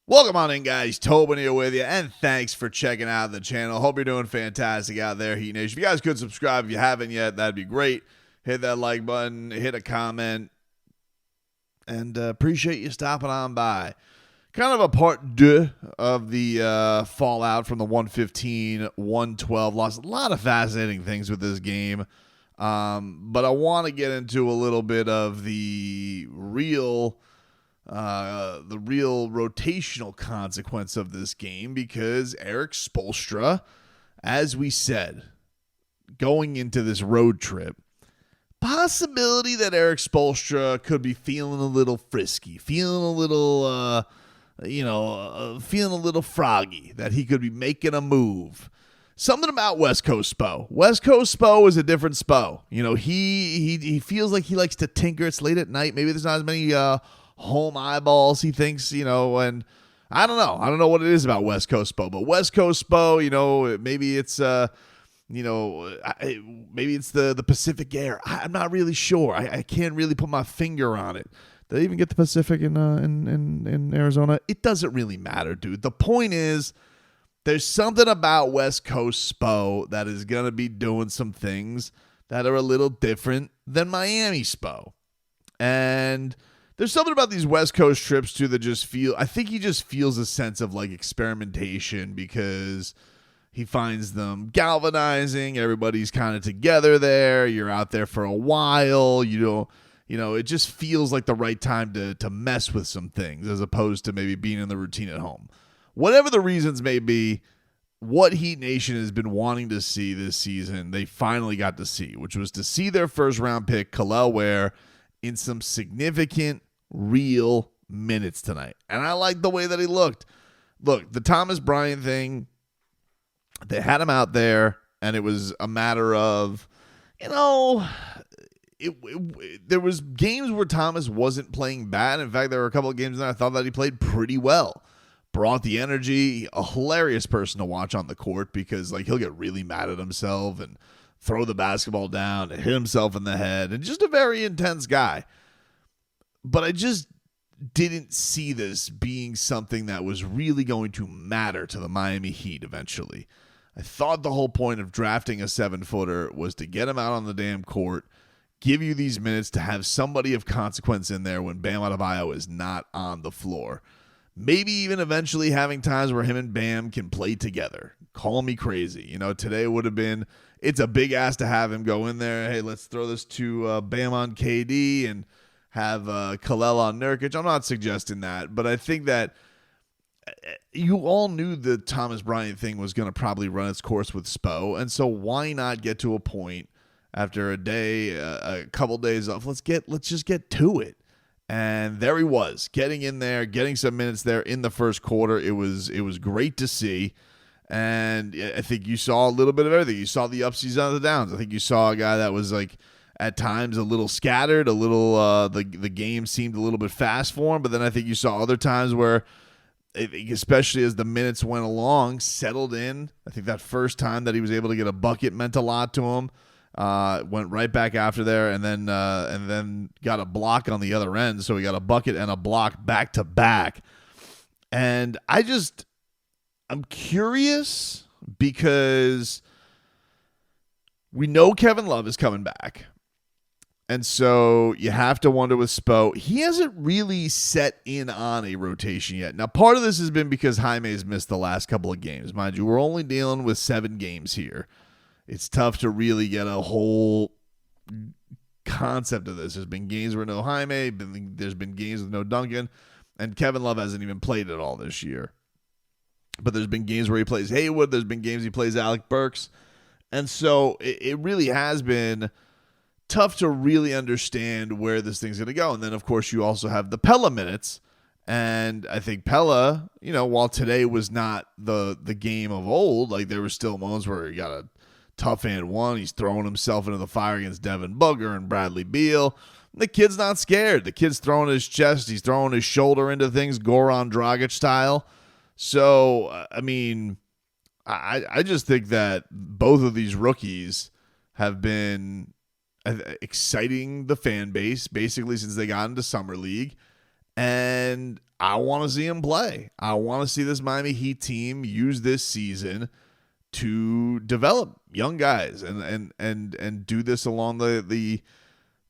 Welcome on in, guys. Tobin here with you, and thanks for checking out the channel. Hope you're doing fantastic out there, Heat Nation. If you guys could subscribe if you haven't yet, that'd be great. Hit that like button, hit a comment, and appreciate you stopping on by. Kind of a part deux of the fallout from the 115-112 loss. A lot of fascinating things with this game, but I want to get into a little bit of the real rotational consequence of this game, because Erik Spoelstra, as we said, going into this road trip, possibility that Erik Spoelstra could be feeling a little frisky, feeling a little, feeling a little froggy, that he could be making a move. Something about West Coast Spo. West Coast Spo is a different Spo. You know, he feels like he likes to tinker. It's late at night. Maybe there's not as many home eyeballs, he thinks, and I don't know what it is about West Coast Spo, but West Coast Spo, maybe it's maybe it's the Pacific air. I'm not really sure. I can't really put my finger on it. Did they even get the Pacific in Arizona? It doesn't really matter, dude. The point is, there's something about West Coast Spo that is going to be doing some things that are a little different than Miami Spo. And there's something about these West Coast trips, too, that I think he just feels a sense of, like, experimentation, because he finds them galvanizing. Everybody's kind of together there. You're out there for a while. It just feels like the right time to mess with some things, as opposed to maybe being in the routine at home. Whatever the reasons may be, what Heat Nation has been wanting to see this season, they finally got to see, which was to see their first-round pick, Kel'el Ware, in some significant, real minutes tonight. And I like the way that he looked. Look, the Thomas Bryant thing, they had him out there, and it was a matter of, there was games where Thomas wasn't playing bad. In fact, there were a couple of games that I thought that he played pretty well. Brought the energy, a hilarious person to watch on the court, because he'll get really mad at himself and throw the basketball down and hit himself in the head, and just a very intense guy. But I just didn't see this being something that was really going to matter to the Miami Heat eventually. I thought the whole point of drafting a 7-footer was to get him out on the damn court, give you these minutes to have somebody of consequence in there when Bam Adebayo is not on the floor. Maybe even eventually having times where him and Bam can play together. Call me crazy. Today would have been, it's a big ask to have him go in there. Hey, let's throw this to Bam on KD and have Kel'el on Nurkic. I'm not suggesting that, but I think that you all knew the Thomas Bryant thing was going to probably run its course with Spo, and so why not get to a point after a day, a couple days off? Let's just get to it. And there he was, getting in there, getting some minutes there in the first quarter. It was great to see. And I think you saw a little bit of everything. You saw the ups and the downs. I think you saw a guy that was at times a little scattered, a little the game seemed a little bit fast for him. But then I think you saw other times where, especially as the minutes went along, settled in. I think that first time that he was able to get a bucket meant a lot to him. Went right back after there, and then got a block on the other end. So he got a bucket and a block back to back. And I'm curious, because we know Kevin Love is coming back. And so you have to wonder with Spo, he hasn't really set in on a rotation yet. Now, part of this has been because Jaime's missed the last couple of games. Mind you, we're only dealing with 7 games here. It's tough to really get a whole concept of this. There's been games where no Jaime, there's been games with no Duncan, and Kevin Love hasn't even played at all this year. But there's been games where he plays Haywood. There's been games he plays Alec Burks. And so it really has been tough to really understand where this thing's going to go. And then, of course, you also have the Pelle minutes. And I think Pelle, while today was not the game of old, there were still moments where he got a tough and one. He's throwing himself into the fire against Devin Booker and Bradley Beal. The kid's not scared. The kid's throwing his chest. He's throwing his shoulder into things, Goran Dragic style. So, I just think that both of these rookies have been exciting the fan base basically since they got into Summer League. And I want to see him play. I want to see this Miami Heat team use this season to develop young guys and do this along the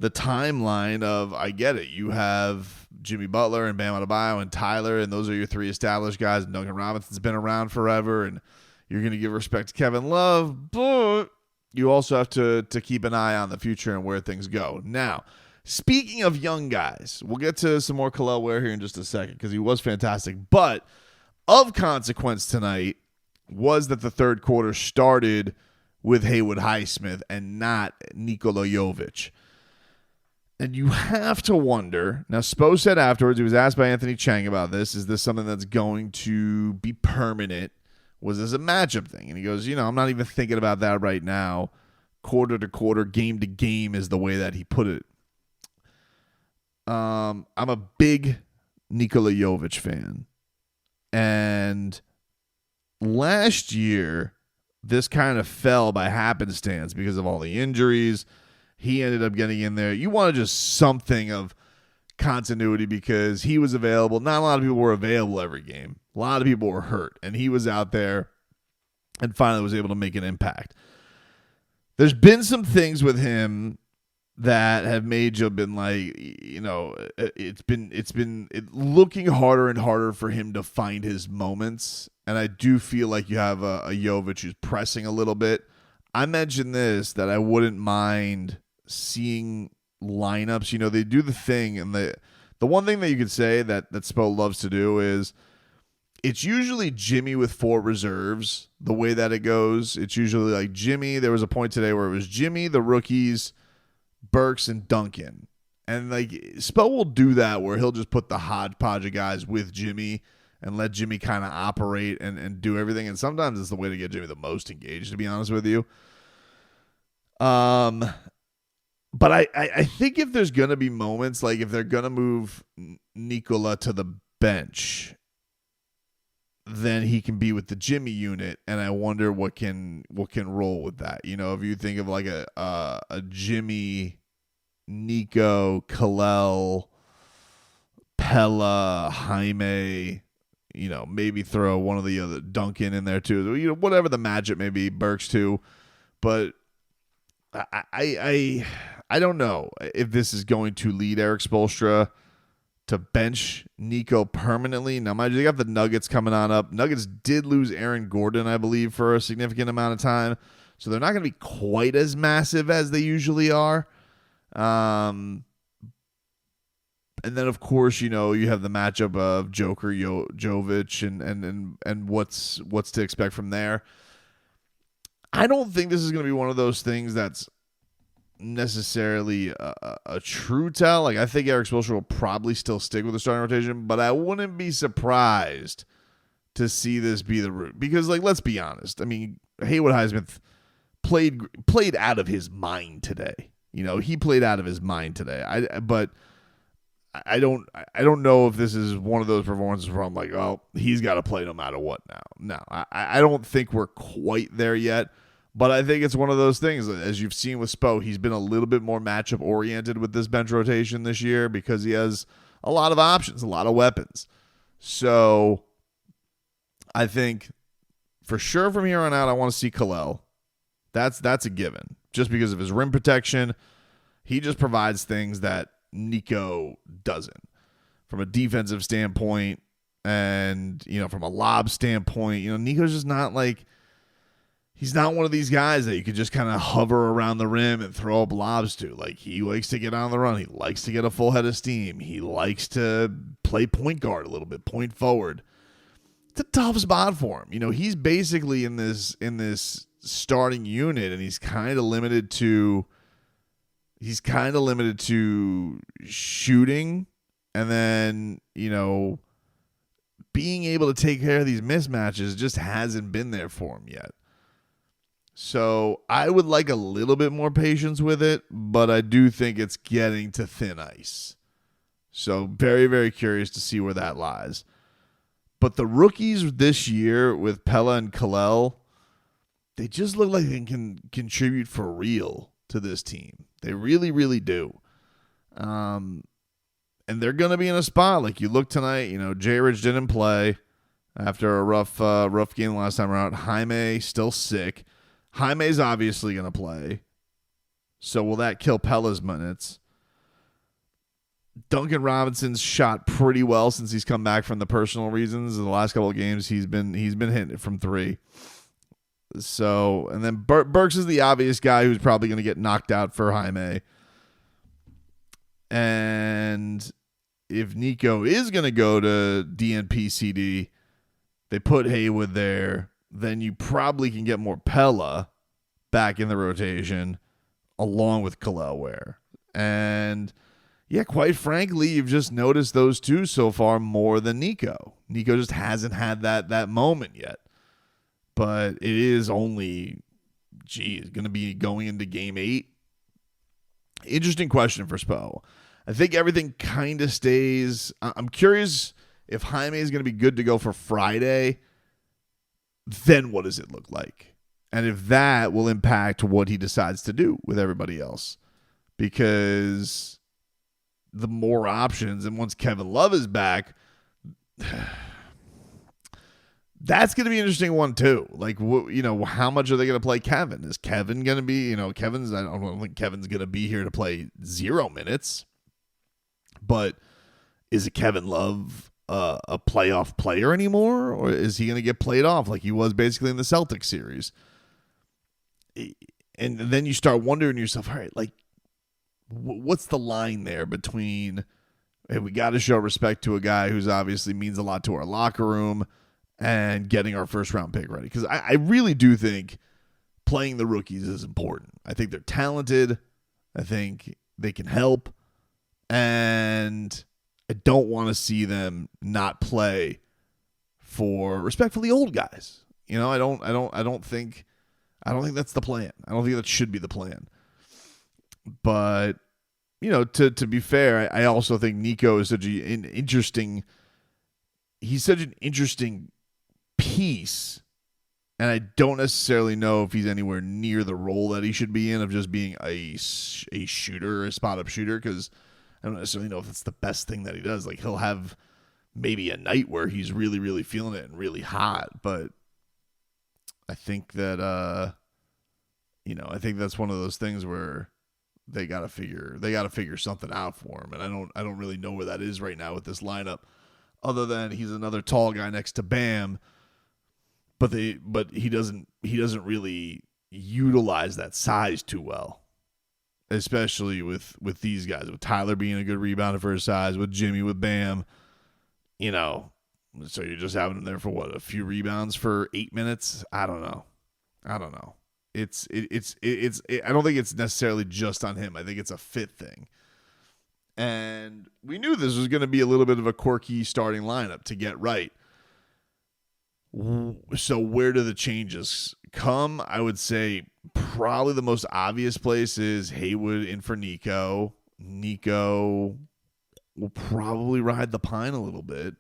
timeline of, I get it. You have Jimmy Butler and Bam Adebayo and Tyler, and those are your three established guys. And Duncan Robinson's been around forever, and you're going to give respect to Kevin Love, but you also have to keep an eye on the future and where things go. Now, speaking of young guys, we'll get to some more Kel'el Ware here in just a second because he was fantastic. But of consequence tonight was that the third quarter started with Haywood Highsmith and not Nikola Jović. And you have to wonder, now Spo said afterwards, he was asked by Anthony Chang about this, is this something that's going to be permanent? Was this a matchup thing? And he goes, I'm not even thinking about that right now. Quarter to quarter, game to game is the way that he put it. I'm a big Nikola Jović fan. And last year, this kind of fell by happenstance because of all the injuries. He ended up getting in there. You wanted just something of continuity because he was available. Not a lot of people were available every game. A lot of people were hurt, and he was out there and finally was able to make an impact. There's been some things with him that have made you been like, it's been looking harder and harder for him to find his moments. And I do feel like you have a Jovic who's pressing a little bit. I mentioned this, that I wouldn't mind seeing lineups. They do the thing, and the one thing that you could say that Spo loves to do is it's usually Jimmy with four reserves, the way that it goes. It's usually like Jimmy. There was a point today where it was Jimmy, the rookies, Burks, and Duncan. And like Spo will do that where he'll just put the hodgepodge of guys with Jimmy and let Jimmy kind of operate and do everything. And sometimes it's the way to get Jimmy the most engaged, to be honest with you. But I think if there's going to be moments, like if they're going to move Nikola to the bench, then he can be with the Jimmy unit, and I wonder what can roll with that. If you think of like a Jimmy, Nico, Kel'el, Pelle, Jaime, maybe throw one of the other Duncan in there too. Whatever the matchup may be, Burks too. But I don't know if this is going to lead Erik Spoelstra to bench Nico permanently. Now, mind you, they got the Nuggets coming on up. Nuggets did lose Aaron Gordon, I believe, for a significant amount of time. So they're not going to be quite as massive as they usually are. And then, of course, you have the matchup of Joker, Jovic, and what's to expect from there. I don't think this is going to be one of those things that's necessarily a true tell. Like, I think Erik Spoelstra will probably still stick with the starting rotation, but I wouldn't be surprised to see this be the route. Because, like, let's be honest. I mean, Haywood Highsmith played out of his mind today. He played out of his mind today. But I don't know if this is one of those performances where I'm like, oh, he's got to play no matter what now. No, I don't think we're quite there yet. But I think it's one of those things, as you've seen with Spo, he's been a little bit more matchup oriented with this bench rotation this year because he has a lot of options, a lot of weapons. So I think for sure from here on out, I want to see Kel'el. That's a given. Just because of his rim protection, he just provides things that Nico doesn't. From a defensive standpoint and, from a lob standpoint, Nico's just not like, he's not one of these guys that you could just kind of hover around the rim and throw up lobs to. Like, he likes to get on the run. He likes to get a full head of steam. He likes to play point guard a little bit, point forward. It's a tough spot for him. He's basically in this starting unit, and he's kind of limited to shooting, and then, being able to take care of these mismatches just hasn't been there for him yet. So I would like a little bit more patience with it, but I do think it's getting to thin ice. So very, very curious to see where that lies. But the rookies this year with Pelle and Kel'el, they just look like they can contribute for real to this team. They really, really do. And And they're going to be in a spot. Like you look tonight, J. Rich didn't play after a rough game last time around. Jaime still sick. Jaime's obviously going to play. So will that kill Pelle's minutes? Duncan Robinson's shot pretty well since he's come back from the personal reasons. In the last couple of games, he's been hitting it from 3. So, and then Burks is the obvious guy who's probably going to get knocked out for Jaime. And if Nico is going to go to DNP-CD, they put Haywood there, then you probably can get more Pelle back in the rotation along with Kel'el Ware. And yeah, quite frankly, you've just noticed those two so far more than Nico. Nico just hasn't had that moment yet. But it is only, going to be going into game 8. Interesting question for Spo. I think everything kind of stays. I'm curious if Jaime is going to be good to go for Friday. Then what does it look like? And if that will impact what he decides to do with everybody else. Because the more options, and once Kevin Love is back, that's going to be an interesting one too. Like, how much are they going to play Kevin? Is Kevin going to be, I don't think Kevin's going to be here to play 0 minutes. But is it Kevin Love a playoff player anymore? Or is he going to get played off like he was basically in the Celtics series? And then you start wondering to yourself, all right, like, what's the line there between, hey, we got to show respect to a guy who's obviously means a lot to our locker room and getting our first round pick ready? Because I really do think playing the rookies is important. I think they're talented. I think they can help. And I don't want to see them not play for respect for the old guys. I don't think that's the plan. I don't think that should be the plan. But, to be fair, I also think Nico is such an interesting piece. And I don't necessarily know if he's anywhere near the role that he should be in of just being a shooter, a spot-up shooter, because I don't necessarily know if it's the best thing that he does. Like, he'll have maybe a night where he's really, really feeling it and really hot. But I think that, I think that's one of those things where they gotta figure something out for him. And I don't really know where that is right now with this lineup, other than he's another tall guy next to Bam. But he doesn't really utilize that size too well. Especially with these guys, with Tyler being a good rebounder for his size, with Jimmy, with Bam, so you're just having him there for what, a few rebounds for 8 minutes? I don't know. I don't think it's necessarily just on him. I think it's a fit thing. And we knew this was going to be a little bit of a quirky starting lineup to get right. So where do the changes come? I would say probably the most obvious place is Haywood in for Nico. Nico will probably ride the pine a little bit,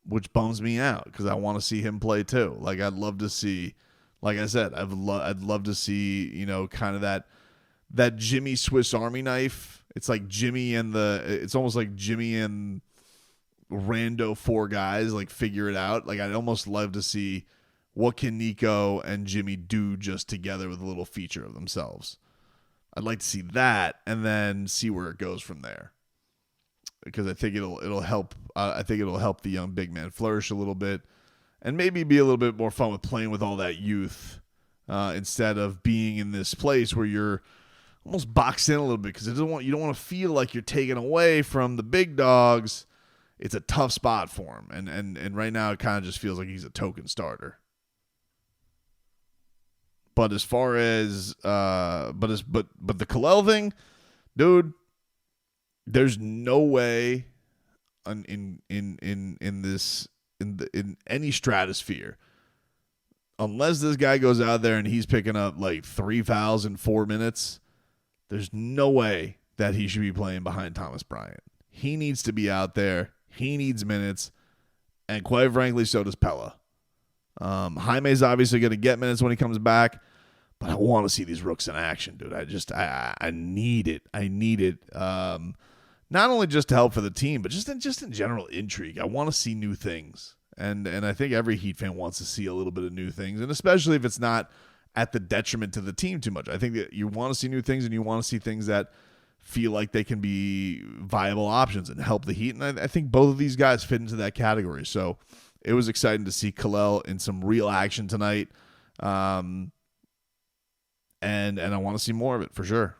which bums me out because I want to see him play too. Like, I'd love to see, like I said, I'd love to see, kind of that Jimmy Swiss Army knife. It's like it's almost like Jimmy and rando 4 guys like figure it out. Like, I'd almost love to see what can Nico and Jimmy do just together with a little feature of themselves. I'd like to see that and then see where it goes from there, because I think it'll help. I think it'll help the young big man flourish a little bit and maybe be a little bit more fun with playing with all that youth instead of being in this place where you're almost boxed in a little bit, because you don't want to feel like you're taken away from the big dogs. It's a tough spot for him, and right now it kind of just feels like he's a token starter. But as far as but the Kel'el thing, dude, there's no way in any stratosphere, unless this guy goes out there and he's picking up like 3 fouls in 4 minutes, there's no way that he should be playing behind Thomas Bryant. He needs to be out there. He needs minutes, and quite frankly, so does Pelle. Jaime's obviously going to get minutes when he comes back, but I want to see these rooks in action, dude. I need it. not only just to help for the team, but just in general intrigue. I want to see new things. And I think every Heat fan wants to see a little bit of new things, and especially if it's not at the detriment to the team too much. I think that you want to see new things, and you want to see things that feel like they can be viable options and help the Heat. And I think both of these guys fit into that category. So it was exciting to see Kel'el in some real action tonight. And I want to see more of it for sure.